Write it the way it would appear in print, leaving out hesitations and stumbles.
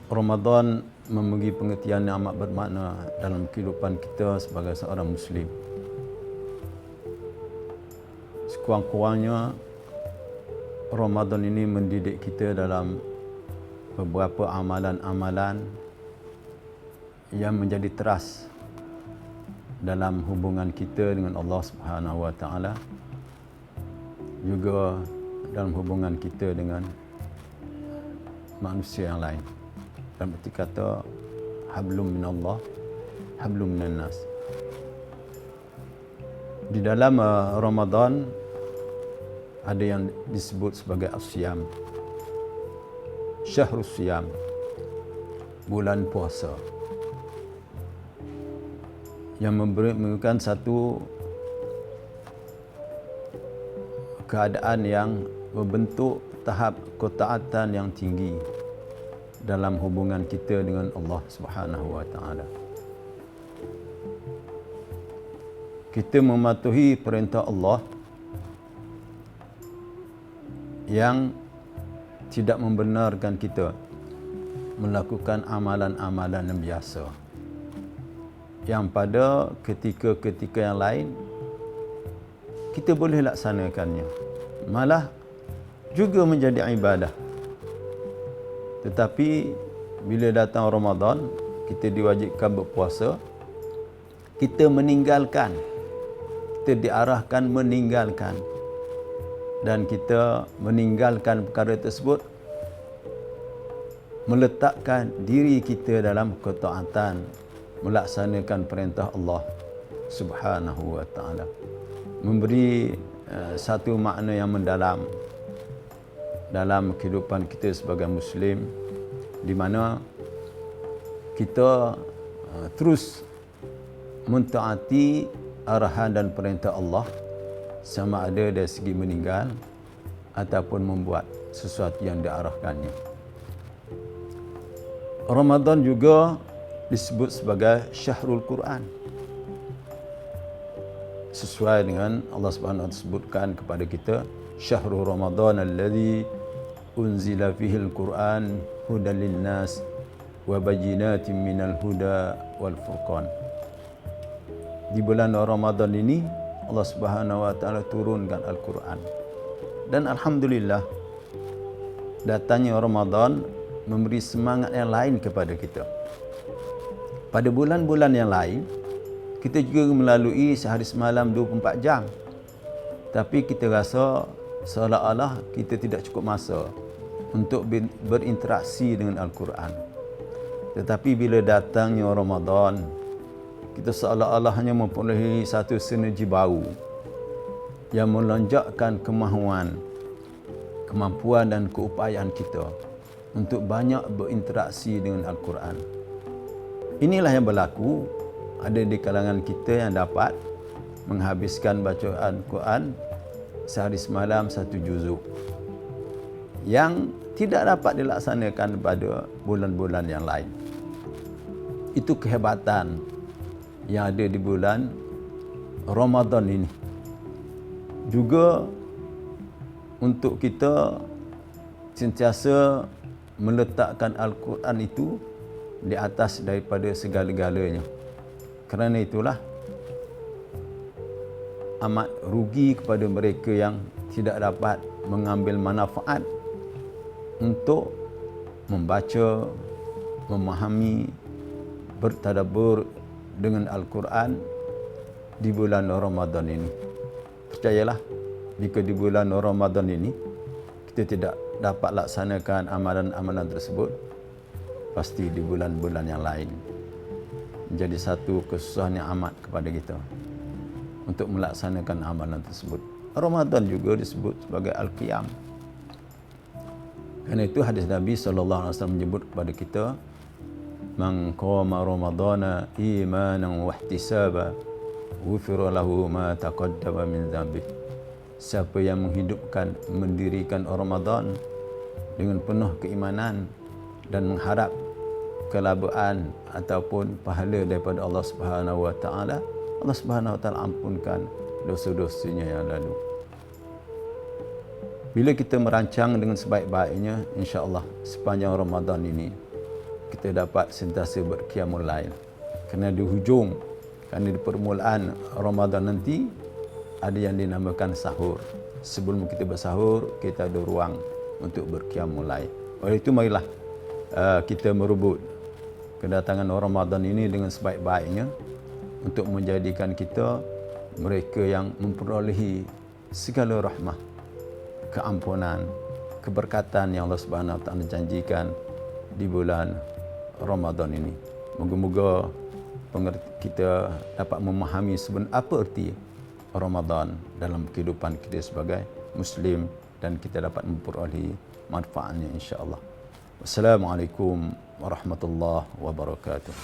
Ramadan memberi pengertian yang amat bermakna dalam kehidupan kita sebagai seorang Muslim. Sekurang-kurangnya Ramadan ini mendidik kita dalam beberapa amalan-amalan yang menjadi teras dalam hubungan kita dengan Allah Subhanahu wa taala, juga dalam hubungan kita dengan manusia yang lain. Dalam arti kata hablum minallah, hablum minan nas. Di dalam Ramadan ada yang disebut sebagai as-siyam, syahrus siyam, bulan puasa, yang memberikan satu keadaan yang membentuk tahap ketaatan yang tinggi dalam hubungan kita dengan Allah Subhanahu wa taala. Kita mematuhi perintah Allah yang tidak membenarkan kita melakukan amalan-amalan yang biasa, yang pada ketika-ketika yang lain kita boleh laksanakannya, malah juga menjadi ibadah. Tetapi bila datang Ramadan, kita diwajibkan berpuasa, kita meninggalkan, kita diarahkan meninggalkan, dan kita meninggalkan perkara tersebut, meletakkan diri kita dalam ketaatan, melaksanakan perintah Allah Subhanahu wa taala, memberi satu makna yang mendalam dalam kehidupan kita sebagai Muslim, di mana kita terus mentaati arahan dan perintah Allah, sama ada dari segi meninggal ataupun membuat sesuatu yang diarahkannya. Ramadan juga disebut sebagai Syahrul Quran, sesuai dengan Allah Subhanahu wa taala sebutkan kepada kita, Syahrul Ramadan alladzi unzila fihi al-Quran hudan lin-nas wa bayyinatin minal huda wal furqan. Di bulan Ramadan ini Allah Subhanahu wa taala turunkan Al-Quran, dan alhamdulillah datangnya Ramadan memberi semangat yang lain kepada kita. Pada bulan-bulan yang lain kita juga melalui sehari semalam 24 jam, tapi kita rasa seolah-olah kita tidak cukup masa untuk berinteraksi dengan Al-Quran. Tetapi bila datangnya Ramadan, kita seolah-olah hanya mempunyai satu sinergi baru yang melonjakkan kemampuan dan keupayaan kita untuk banyak berinteraksi dengan Al-Quran. Inilah yang berlaku, ada di kalangan kita yang dapat menghabiskan bacaan Quran sehari semalam 1 juzuk, yang tidak dapat dilaksanakan pada bulan-bulan yang lain. Itu kehebatan yang ada di bulan Ramadan ini. Juga untuk kita sentiasa meletakkan Al-Quran itu di atas daripada segala-galanya. Kerana itulah amat rugi kepada mereka yang tidak dapat mengambil manfaat untuk membaca, memahami, bertadabbur dengan Al-Quran di bulan Ramadan ini. Percayalah, jika di bulan Ramadan ini kita tidak dapat laksanakan amalan-amalan tersebut, pasti di bulan-bulan yang lain menjadi satu kesusahan yang amat kepada kita untuk melaksanakan amalan tersebut. Ramadan juga disebut sebagai Al-Qiyam. Kerana itu hadis Nabi SAW menyebut kepada kita, man qama ramadana imanan wa ihtisaba ghufira lahu ma taqaddama min dhanbi. Siapa yang mendirikan Ramadan dengan penuh keimanan dan mengharap kelabaan ataupun pahala daripada Allah Subhanahu wa taala, Allah Subhanahu wa taala ampunkan dosa-dosanya yang lalu. Bila kita merancang dengan sebaik-baiknya, insya-Allah sepanjang Ramadan ini kita dapat sentiasa berqiyamul lail. Kerana di hujung, kerana di permulaan Ramadan nanti ada yang dinamakan sahur. Sebelum kita bersahur, kita ada ruang untuk berqiyamul lail. Oleh itu marilah kita merebut kedatangan Ramadan ini dengan sebaik-baiknya untuk menjadikan kita mereka yang memperolehi segala rahmah, keampunan, keberkatan yang Allah Subhanahu Wa Taala janjikan di bulan Ramadan ini. Moga-moga kita dapat memahami sebenarnya apa erti Ramadan dalam kehidupan kita sebagai Muslim dan kita dapat memperolehi manfaatnya insya-Allah. Wassalamualaikum warahmatullahi wabarakatuh.